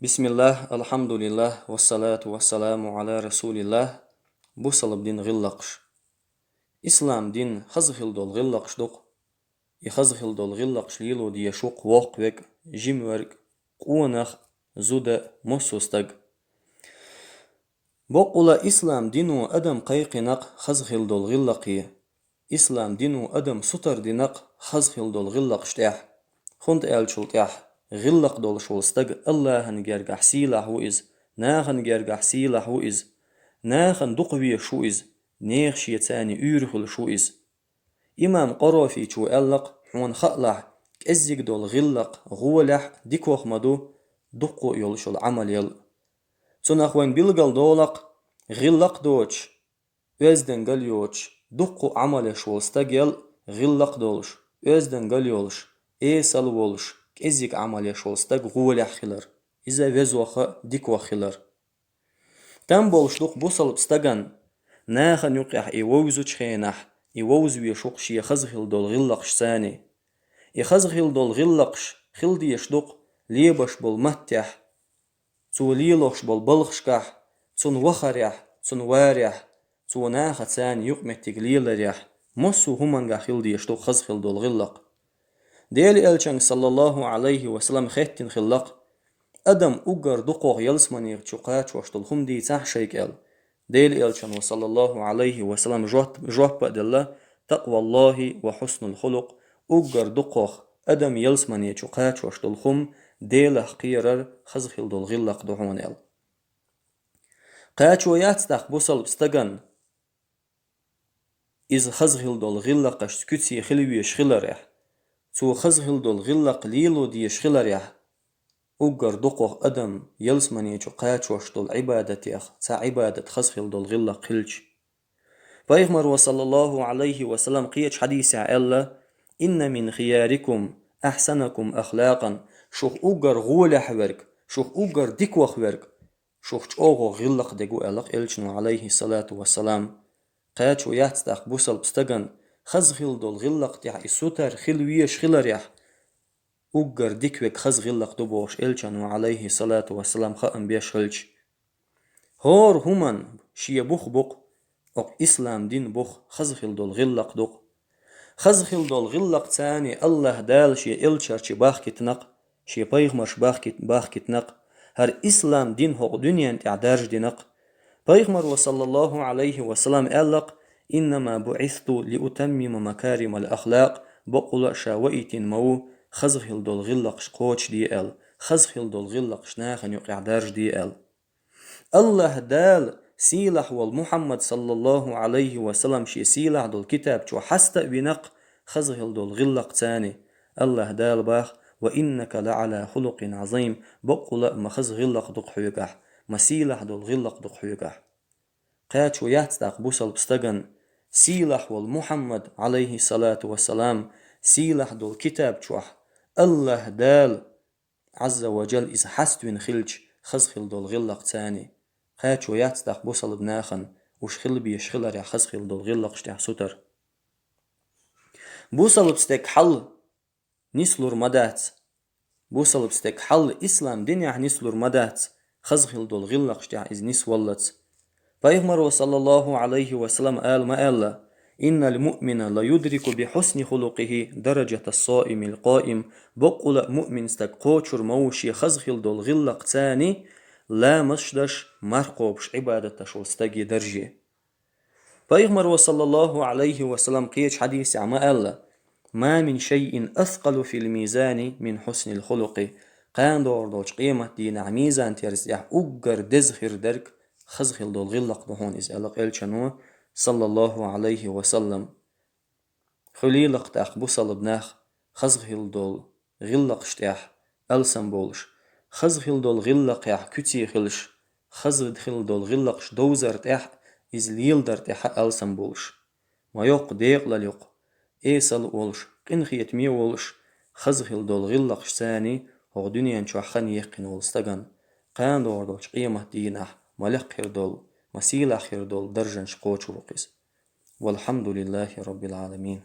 بسم الله الحمد لله والصلاة والسلام على رسول الله. بوصل بدين غلقش إسلام دين خزخل دول غلقش دوق يخزخل دول غلقش ليلو دي شوق ووق وك جيم ورك قونخ زودة موسوستق بقولا إسلام دينو أدم قيقنق خزخل دول غلقي إسلام دينو أدم ستر دينق خزخل دول غلقش تاح خنت ألشل تاح غلق دول شولستق الله هنجرجح سيلح وإز ناخن جرجح سيلح وإز ناخن دقوية شو إز نيخ شيتاني أورخل شو إز إمام قرافي شو ألق حون خألح كأزيك دول غلق غولح ديكوخ مدو دقو يولشل عمل يل تنخوين بلغل دولق غلق دوش أزدن قليوش دقو عمل شولستق يل غلق دولش أزدن قليولش سال ولش كأزيك عمل شولستق غولح خلر إذا وزوخ ديكوخ خلر تم بولش دوق بوصل بستغن ناخن يقيح إيووزو تشخينح إيووزو يشوق يخزخل دول غلقش ثاني يخزخل دول غلقش خلدي يشدوق ليبش بول متح تو ليلوش بول بلخشكح تون وخريح تون واريح تو ناخ ثاني يقمتك ليلريح مصو همانغا خلدي يشدوق خزخل دول غلق ديل ألشان صلى الله عليه وسلم خيتين خلق أدم أجر دقوق يلسمني تشقات واشتلهم دي تحشيك ال ديل إلشان صلى الله عليه وسلم جواب بدلا تقوى الله وحسن الخلق أجر دقوق أدم يلسمني تشقات واشتلهم ديل حقيرر خزخل دول غلق دهون ال قات ويات بوصل بستغن إذ خزخل دول غلقش كتسي خلوي شخلرح تو خزخل دول غلق ليلو دي شخلرح أجر دقوق أدم يلسمني جقات واشتل عبادتي تا عبادة خزخل دول غلا قلج فيغمر وصلى الله عليه وسلم قيج حديث علا إن من خياركم أحسنكم أخلاقا شوخ أجر غولح ورك شوخ أجر ديكوخ ورك شوخ تشوغو غلق ديقو ألق إلجنو عليه الصلاة والسلام قاتشو يحتاق بوصل بستغن خزخل دول غلق تيح إسوتر خلويش خلريح أجر ديكوك خز غلق دبوش إلشان عليه الصلاة والسلام خأم بيش هلج هور همان شي بوخ بوق أق إسلام دين بوخ خزخل دول غلق دوق خزخل دول غلق تاني الله دال شي إلشار شي باخ كتنق شي بايغمرش باخ كتنق هر إسلام دين هو دنيا تعدارج دينق بايغمر وصلى الله عليه وسلم ألق إنما بعثت لأتمم مكارم الأخلاق بقول شاوئت مو خزخل دول غلق شقوش دي ال خزخل دول غلق شناخن يقع دارج دي ال الله دال سيلح والمحمد صلى الله عليه وسلم شي سيلح دول كتاب شو حست بنق خزخل دول غلق تاني الله دال باخ وإنك لعلى خلق عظيم بقول ما خز غلق دق حيقح ما سيلح دول غلق دق حيقح قات شو يحتاق بوصل بستغن سيلح والمحمد عليه الصلاة والسلام سيلح دول كتاب شوح الله دال عز وجل إذا حستوين خلج خزخل دول غلق تاني قات شو يحتاق بوصل بناخن وش خل بيشخلر يا خزخل دول غلق شتاح ستر بوصل بستك حل نسلور مدات بوصل بستك حل إسلام دنيا نسلور مدات خزخل دول غلق شتاح إذ نس ولت فيغمر صلى الله عليه وسلم قال ما قال إن المؤمن لا يدرك بحسن خلقه درجة الصائم القائم بقول مؤمن استقوشر موشي خزخل دول غلق تاني لا مشدش مرقوبش عبادة شو استقي درجة فيغمر صلى الله عليه وسلم قيش حديث عما قال ما من شيء أثقل في الميزان من حسن الخلق قان دور دوش قيمة دين ميزان تيرسيح أقر دزخر درك خزخل دول غلق دهون إز ألق إلشانو صلى الله عليه وسلم خليلق تاخ بوصل بناخ خزخل دول غلق شتاح ألسن بولش خزخل دول غلق يح كتي خلش خزخل دول غلق دوزر تاح إز ليل در تاح ألسن بولش ما يوق ديق لليق إيسال ولش قنخيت مي ولش خزخل دول غلق شتاني هو دنيا نشوحخن يقين ولستغن قان دور دولش قيمة دينح ملق خير دول مسيلة خير دول درجن شقوش وقيس والحمد لله رب العالمين.